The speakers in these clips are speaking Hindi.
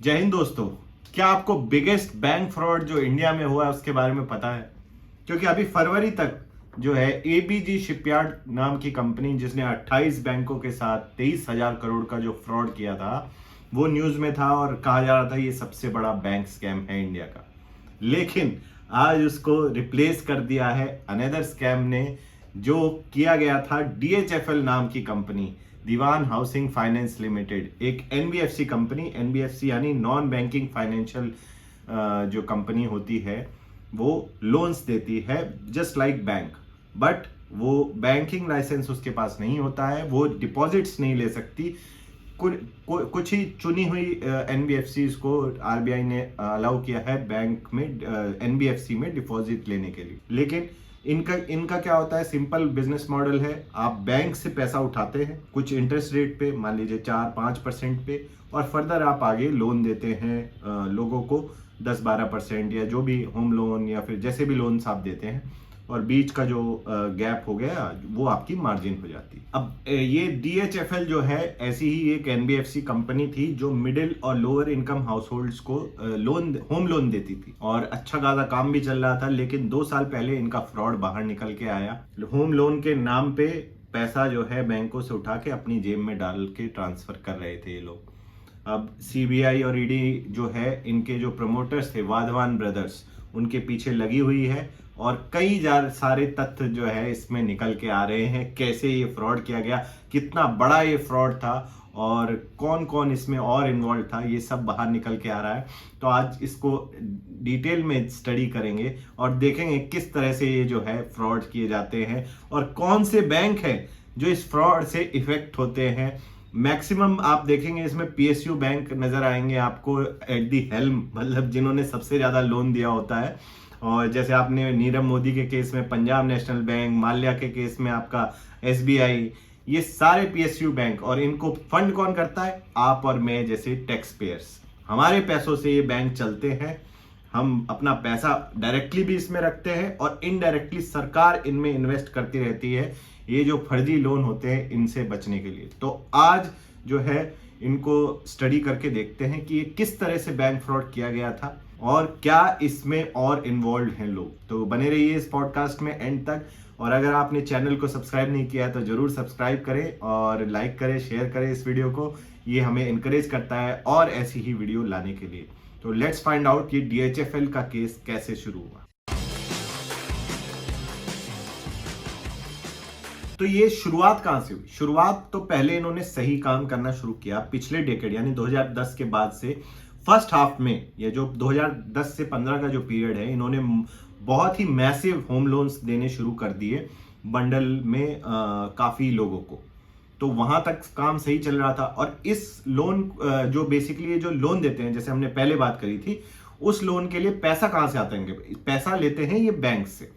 जय हिंद दोस्तों। क्या आपको बिगेस्ट बैंक फ्रॉड जो इंडिया में हुआ है उसके बारे में पता है? क्योंकि अभी फरवरी तक जो है एबीजी शिपयार्ड नाम की कंपनी जिसने 28 बैंकों के साथ 23,000 करोड़ का जो फ्रॉड किया था वो न्यूज में था और कहा जा रहा था ये सबसे बड़ा बैंक स्कैम है इंडिया का। लेकिन आज उसको रिप्लेस कर दिया है अनदर स्कैम ने, जो किया गया था डीएचएफएल नाम की कंपनी, दीवान हाउसिंग फाइनेंस लिमिटेड, एक एनबीएफसी कंपनी। एनबीएफसी यानी नॉन बैंकिंग फाइनेंशियल जो कंपनी होती है वो लोन्स देती है जस्ट लाइक बैंक, बट वो बैंकिंग लाइसेंस उसके पास नहीं होता है, वो डिपॉजिट्स नहीं ले सकती। कुछ ही चुनी हुई एनबीएफसी को आरबीआई ने अलाउ किया है बैंक में, एनबीएफसी में डिपॉजिट लेने के लिए। लेकिन इनका इनका क्या होता है, सिंपल बिजनेस मॉडल है। आप बैंक से पैसा उठाते हैं कुछ इंटरेस्ट रेट पे, मान लीजिए 4-5% पे, और फर्दर आप आगे लोन देते हैं लोगों को 10-12% या जो भी होम लोन या फिर जैसे भी लोन्स आप देते हैं, और बीच का जो गैप हो गया वो आपकी मार्जिन हो जाती है। अब ये डीएचएफएल जो है ऐसी ही एक एनबीएफसी कंपनी थी जो मिडिल और लोअर इनकम हाउस होल्ड्स को होम लोन देती थी और अच्छा खासा काम भी चल रहा था। लेकिन 2 साल पहले इनका फ्रॉड बाहर निकल के आया। होम लोन के नाम पे पैसा जो है बैंकों से उठा के अपनी जेब में डाल के ट्रांसफर कर रहे थे ये लोग। अब सीबीआई और ईडी जो है, इनके जो प्रमोटर्स थे वाधवान ब्रदर्स, उनके पीछे लगी हुई है और कई सारे तथ्य जो है इसमें निकल के आ रहे हैं। कैसे ये फ्रॉड किया गया, कितना बड़ा ये फ्रॉड था और कौन कौन इसमें और इन्वॉल्व था, ये सब बाहर निकल के आ रहा है। तो आज इसको डिटेल में स्टडी करेंगे और देखेंगे किस तरह से ये जो है फ्रॉड किए जाते हैं और कौन से बैंक है जो इस फ्रॉड से इफेक्ट होते हैं। मैक्सिमम आप देखेंगे इसमें पीएसयू बैंक नजर आएंगे आपको एट दी हेल्म, मतलब जिन्होंने सबसे ज्यादा लोन दिया होता है। और जैसे आपने नीरव मोदी के केस में पंजाब नेशनल बैंक, माल्या के केस में आपका एसबीआई, ये सारे पीएसयू बैंक। और इनको फंड कौन करता है? आप और मैं जैसे टैक्स पेयर्स। हमारे पैसों से ये बैंक चलते हैं। हम अपना पैसा डायरेक्टली भी इसमें रखते हैं और इनडायरेक्टली सरकार इनमें इन्वेस्ट करती रहती है ये जो फर्जी लोन होते हैं इनसे बचने के लिए। तो आज जो है इनको स्टडी करके देखते हैं कि ये किस तरह से बैंक फ्रॉड किया गया था और क्या इसमें और इन्वॉल्व हैं लोग। तो बने रहिए इस पॉडकास्ट में एंड तक। और अगर आपने चैनल को सब्सक्राइब नहीं किया है तो जरूर सब्सक्राइब करें और लाइक करें, शेयर करें इस वीडियो को। ये हमें इनकरेज करता है और ऐसी ही वीडियो लाने के लिए। तो लेट्स फाइंड आउट कि डीएचएफएल का केस कैसे शुरू हुआ। तो ये शुरुआत कहां से हुई? शुरुआत तो पहले इन्होंने सही काम करना शुरू किया पिछले डेकेड यानी 2010 के बाद से। फर्स्ट हाफ में, ये जो 2010 से 15 का जो पीरियड है, इन्होंने बहुत ही मैसिव होम लोन्स देने शुरू कर दिए बंडल में काफी लोगों को। तो वहां तक काम सही चल रहा था। और इस लोन जो बेसिकली जो लोन देते हैं, जैसे हमने पहले बात करी थी, उस लोन के लिए पैसा कहां से आता है? पैसा लेते हैं ये बैंक से।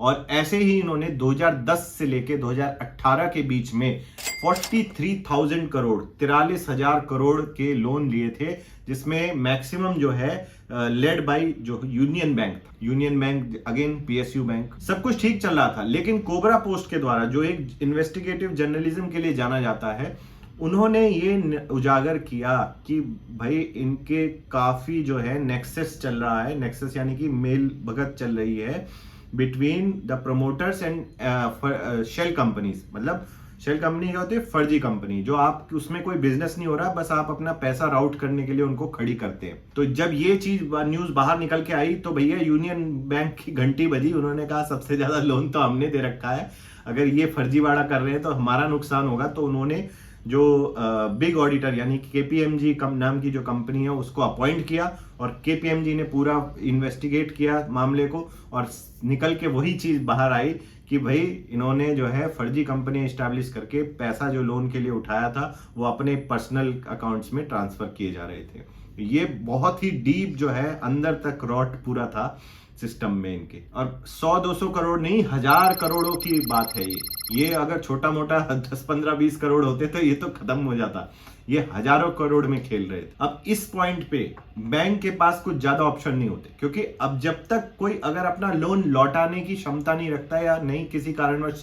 और ऐसे ही इन्होंने 2010 से लेके 2018 के बीच में 43,000 करोड़, 43,000 करोड़ के लोन लिए थे, जिसमें मैक्सिमम जो है लेड बाय जो यूनियन बैंक था। Union bank again PSU bank. सब कुछ ठीक चल रहा था। लेकिन कोबरा पोस्ट के द्वारा, जो एक इन्वेस्टिगेटिव जर्नलिज्म के लिए जाना जाता है, उन्होंने ये उजागर किया कि भाई इनके काफी जो है नेक्सस चल रहा है। नेक्सस यानी कि मेल भगत चल रही है between the promoters and shell companies. मतलब शेल कंपनी क्या होती है? फर्जी कंपनी, जो आप उसमें कोई बिजनेस नहीं हो रहा, बस आप अपना पैसा राउट करने के लिए उनको खड़ी करते हैं। तो जब ये चीज न्यूज बाहर निकल के आई तो भैया यूनियन बैंक की घंटी बजी। उन्होंने कहा सबसे ज्यादा लोन तो हमने दे रखा है, अगर ये फर्जीवाड़ा कर रहे हैं तो हमारा नुकसान होगा। तो उन्होंने जो बिग ऑडिटर यानी केपीएमजी नाम की जो कंपनी है उसको अपॉइंट किया और केपीएमजी ने पूरा इन्वेस्टिगेट किया मामले को और निकल के वही चीज बाहर आई कि भाई इन्होंने जो है फर्जी कंपनी एस्टैब्लिश करके पैसा जो लोन के लिए उठाया था वो अपने पर्सनल अकाउंट्स में ट्रांसफर किए जा रहे थे। ये बहुत ही डीप जो है अंदर तक रॉट पूरा था सिस्टम में इनके। और 100-200 करोड़ नहीं, 1000 करोड़ों की बात है ये अगर छोटा मोटा 10-15-20 करोड़ होते तो ये तो खत्म हो जाता। ये हजारों करोड़ में खेल रहे थे। अब इस पॉइंट पे बैंक के पास कुछ ज्यादा ऑप्शन नहीं होते, क्योंकि अब जब तक कोई अगर अपना लोन लौटाने की क्षमता नहीं रखता या नहीं किसी कारणवश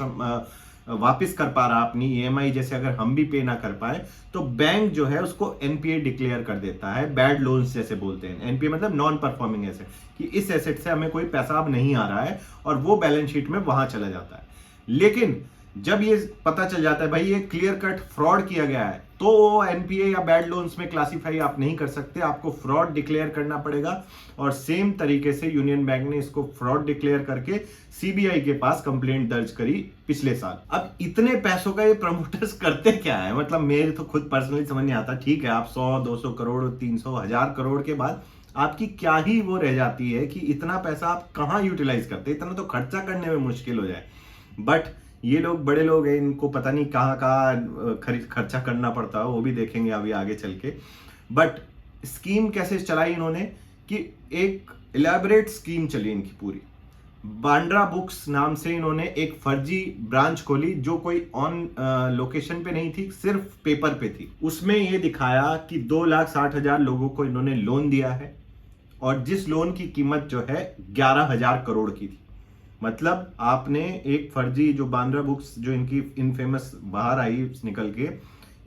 वापस कर पा रहा अपनी ईएमआई, जैसे अगर हम भी पे ना कर पाए तो बैंक जो है उसको एनपीए डिक्लेयर कर देता है, बैड लोन्स जैसे बोलते हैं। एनपीए मतलब नॉन परफॉर्मिंग एसेट, कि इस एसेट से हमें कोई पैसा अब नहीं आ रहा है, और वो बैलेंस शीट में वहां चला जाता है। लेकिन जब ये पता चल जाता है भाई ये क्लियर कट फ्रॉड किया गया है, तो वो एनपीए या बैड लोन्स में क्लासिफाई आप नहीं कर सकते, आपको फ्रॉड डिक्लेयर करना पड़ेगा। और सेम तरीके से यूनियन बैंक ने इसको फ्रॉड डिक्लेयर करके सीबीआई के पास कंप्लेंट दर्ज करी पिछले साल। अब इतने पैसों का ये प्रमोटर्स करते क्या है, मतलब मेरे तो खुद पर्सनली समझ नहीं आता। ठीक है, आप 100-200 करोड़ 300 1000 करोड़ के बाद आपकी क्या ही वो रह जाती है कि इतना पैसा आप कहां यूटिलाइज करते, इतना तो खर्चा करने में मुश्किल हो जाए। बट ये लोग बड़े लोग हैं, इनको पता नहीं कहाँ कहाँ खर्चा करना पड़ता है, वो भी देखेंगे अभी आगे चल के। बट स्कीम कैसे चलाई इन्होंने, कि एक इलेबोरेट स्कीम चली इनकी पूरी। बांद्रा बुक्स नाम से इन्होंने एक फर्जी ब्रांच खोली, जो कोई ऑन लोकेशन पे नहीं थी, सिर्फ पेपर पे थी। उसमें ये दिखाया कि 2,60,000 लोगों को इन्होंने लोन दिया है, और जिस लोन की कीमत जो है 11,000 करोड़ की थी। मतलब आपने एक फर्जी, जो बांद्रा बुक्स जो इनकी इनफेमस बाहर आई निकल के,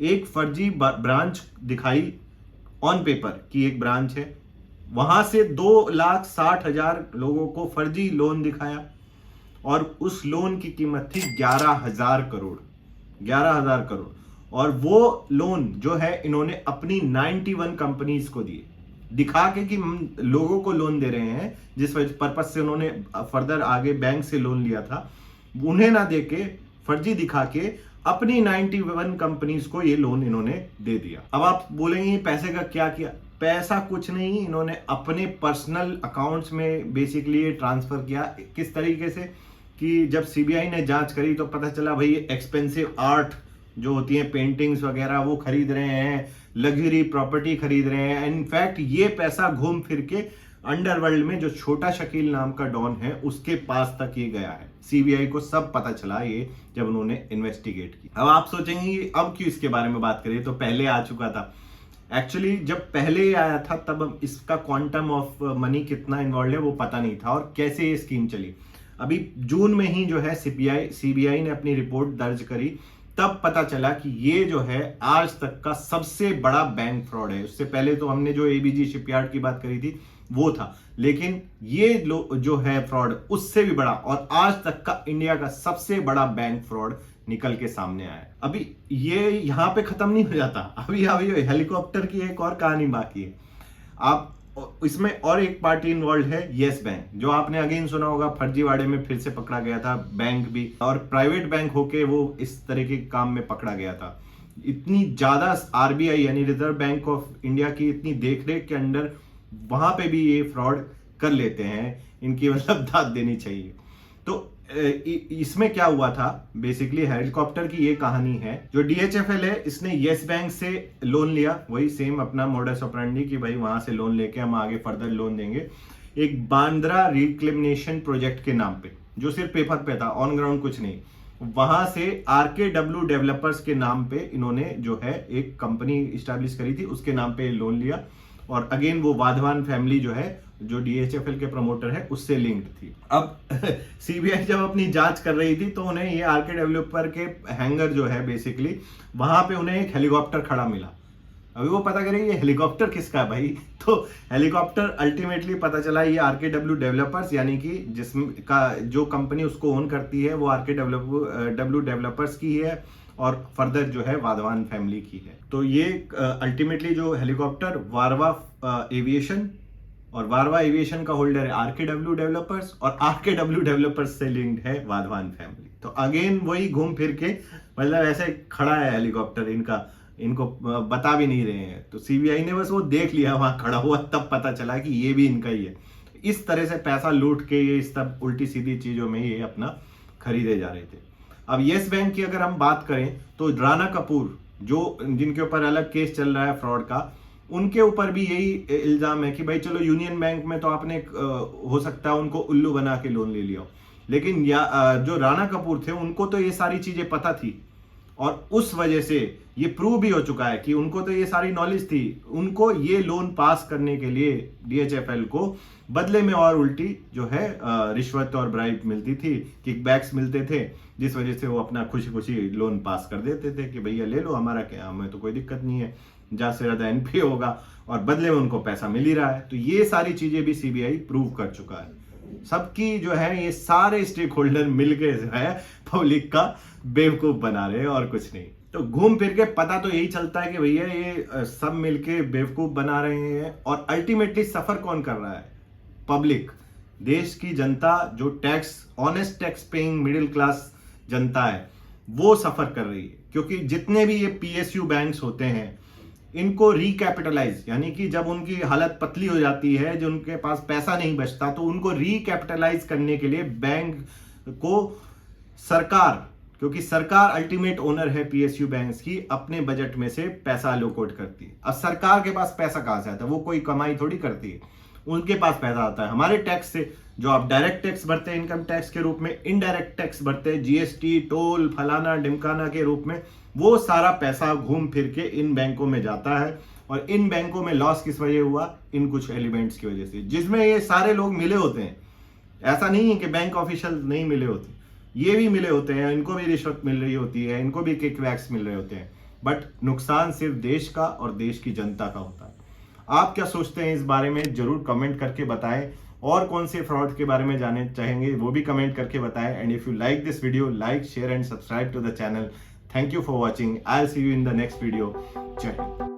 एक फर्जी ब्रांच दिखाई ऑन पेपर की एक ब्रांच है, वहां से 2,60,000 लोगों को फर्जी लोन दिखाया, और उस लोन की कीमत थी 11,000 करोड़। 11,000 करोड़। और वो लोन जो है इन्होंने अपनी 91 कंपनीज को दिए, दिखा के कि हम लोगों को लोन दे रहे हैं, जिस पर्पज से उन्होंने फर्दर आगे बैंक से लोन लिया था, उन्हें ना देके फर्जी दिखा के अपनी 91 कंपनीज को ये लोन इन्होंने दे दिया। अब आप बोलेंगे पैसे का क्या किया? पैसा कुछ नहीं, इन्होंने अपने पर्सनल अकाउंट्स में बेसिकली ये ट्रांसफर किया। किस तरीके से, कि जब सीबीआई ने जांच करी तो पता चला भाई एक्सपेंसिव आर्ट जो होती है, पेंटिंग्स वगैरह, वो खरीद रहे हैं, लग्जरी प्रॉपर्टी खरीद रहे हैं। इनफैक्ट ये पैसा घूम फिर के अंडरवर्ल्ड में जो छोटा शकील नाम का डॉन है उसके पास तक ये गया है। सीबीआई को सब पता चला ये जब उन्होंने इन्वेस्टिगेट की। अब आप सोचेंगे अब क्यों इसके बारे में बात करें, तो पहले आ चुका था। एक्चुअली जब पहले आया था तब इसका क्वांटम ऑफ मनी कितना इन्वॉल्व है वो पता नहीं था, और कैसे ये स्कीम चली। अभी जून में ही जो है सीबीआई ने अपनी रिपोर्ट दर्ज करी, तब पता चला कि ये जो है आज तक का सबसे बड़ा बैंक फ्रॉड है। उससे पहले तो हमने जो एबीजी शिपयार्ड की बात करी थी वो था, लेकिन ये जो है फ्रॉड उससे भी बड़ा, और आज तक का इंडिया का सबसे बड़ा बैंक फ्रॉड निकल के सामने आया है। अभी ये यहां पे खत्म नहीं हो जाता, अभी हेलीकॉप्टर की एक और कहानी बाकी है। आप इसमें और एक पार्टी इन्वॉल्व है, येस बैंक, जो आपने अगेन सुना होगा, फर्जीवाड़े में फिर से पकड़ा गया था। बैंक भी, और प्राइवेट बैंक होके वो इस तरह के काम में पकड़ा गया था। इतनी ज्यादा आरबीआई यानी रिजर्व बैंक ऑफ इंडिया की इतनी देखरेख के अंडर वहां पे भी ये फ्रॉड कर लेते हैं, इनकी मतलब दाद देनी चाहिए। तो इसमें क्या हुआ था, बेसिकली हेलीकॉप्टर की ये कहानी है। जो डीएचएफएल है इसने येस बैंक से लोन लिया, वही सेम अपना मोडस ऑपरेंडी कि भाई वहां से लोन लेके हम आगे फर्दर लोन देंगे, एक बांद्रा रिक्लेमिनेशन प्रोजेक्ट के नाम पे, जो सिर्फ पेपर पे था, ऑन ग्राउंड कुछ नहीं। वहां से आरकेडब्ल्यू डेवलपर्स के नाम पे इन्होंने जो है एक कंपनी इस्टेब्लिश करी थी, उसके नाम पे लोन लिया। और अगेन वो वाधवान फैमिली जो है, जो डीएचएफएल के प्रमोटर है, उससे लिंक्ड थी। अब सीबीआई जब अपनी जांच कर रही थी तो उन्हें ये आरके डेवलपर के हैंगर जो है बेसिकली, वहां पे उन्हें एक हेलीकॉप्टर खड़ा मिला। अभी वो पता करें ये हेलीकॉप्टर किसका है भाई, तो हेलीकॉप्टर अल्टीमेटली पता चला ये आरकेडब्ल्यू डेवलपर्स, यानी कि जिसका जो कंपनी उसको ओन करती है वो आरकेडब्ल्यू डेवलपर्स की है, और फर्दर जो है वाधवान फैमिली की है। तो ये अल्टीमेटली जो हेलीकॉप्टर वारवा एविएशन, और वारवा एविएशन का होल्डर है आरकेडब्ल्यू डेवलपर्स, और आरकेडब्ल्यू डेवलपर्स से लिंक्ड है वाधवान फैमिली। तो अगेन वही घूम फिर के, मतलब ऐसे खड़ा है हेलीकॉप्टर, इनको बता भी नहीं रहे हैं। तो सीबीआई ने बस वो देख लिया वहां खड़ा हुआ, तब पता चला कि ये भी इनका ही है। इस तरह से पैसा लूट के ये इस सब उल्टी सीधी चीजों में ये अपना खरीदे जा रहे थे। अब येस बैंक की अगर हम बात करें तो राणा कपूर, जो जिनके ऊपर अलग केस चल रहा है फ्रॉड का, उनके ऊपर भी यही इल्जाम है कि भाई चलो यूनियन बैंक में तो आपने हो सकता है उनको उल्लू बना के लोन ले लिया, लेकिन जो राणा कपूर थे उनको तो ये सारी चीजें पता थी, और उस वजह से ये प्रूव भी हो चुका है कि उनको तो ये सारी नॉलेज थी। उनको ये लोन पास करने के लिए DHFL को बदले में और उल्टी जो है रिश्वत और ब्राइब मिलती थी, किकबैक्स मिलते थे, जिस वजह से वो अपना खुशी खुशी लोन पास कर देते थे कि भैया ले लो, हमारा क्या, हमें तो कोई दिक्कत नहीं है, ज्यादा से ज्यादा NPA होगा और बदले में उनको पैसा मिल ही रहा है। तो ये सारी चीजें भी CBI प्रूव कर चुका है। सबकी जो है ये सारे स्टेक होल्डर मिलकर जो है पब्लिक का बेवकूफ बना रहे हैं और कुछ नहीं। तो घूम फिर के पता तो यही चलता है कि भैया ये सब मिलके बेवकूफ बना रहे हैं और अल्टीमेटली सफर कौन कर रहा है? पब्लिक, देश की जनता, जो tax, honest tax paying middle class जनता है, वो सफर कर रही है। क्योंकि जितने भी ये PSU बैंक्स होते हैं, इनको रिकैपिटलाइज, यानी कि जब उनकी हालत पतली हो जाती है, जो उनके पास पैसा नहीं बचता, तो उनको रिकैपिटलाइज करने के लिए बैंक को सरकार, क्योंकि सरकार अल्टीमेट ओनर है PSU बैंक्स की, अपने बजट में से पैसा अलोकेट करती है। अब सरकार के पास पैसा कहां से आता है? वो कोई कमाई थोड़ी करती है, उनके पास पैसा आता है हमारे टैक्स से, जो आप डायरेक्ट टैक्स भरते हैं इनकम टैक्स के रूप में, इनडायरेक्ट टैक्स भरते हैं GST, टोल, फलाना डिमकाना के रूप में। वो सारा पैसा घूम फिर के इन बैंकों में जाता है और इन बैंकों में लॉस किस वजह हुआ? इन कुछ एलिमेंट्स की वजह से, जिसमें ये सारे लोग मिले होते हैं। ऐसा नहीं है कि बैंक ऑफिशियल नहीं मिले होते, ये भी मिले होते हैं, इनको भी रिश्वत मिल रही होती है, इनको भी किकबैक्स मिल रहे होते हैं, बट नुकसान सिर्फ देश का और देश की जनता का होता है। आप क्या सोचते हैं इस बारे में? जरूर कमेंट करके बताएं। और कौन से फ्रॉड के बारे में जानना चाहेंगे वो भी कमेंट करके बताएं। And if you like this video, like, share and subscribe to the channel. Thank you for watching. I will see you in the next video. जय हिंद।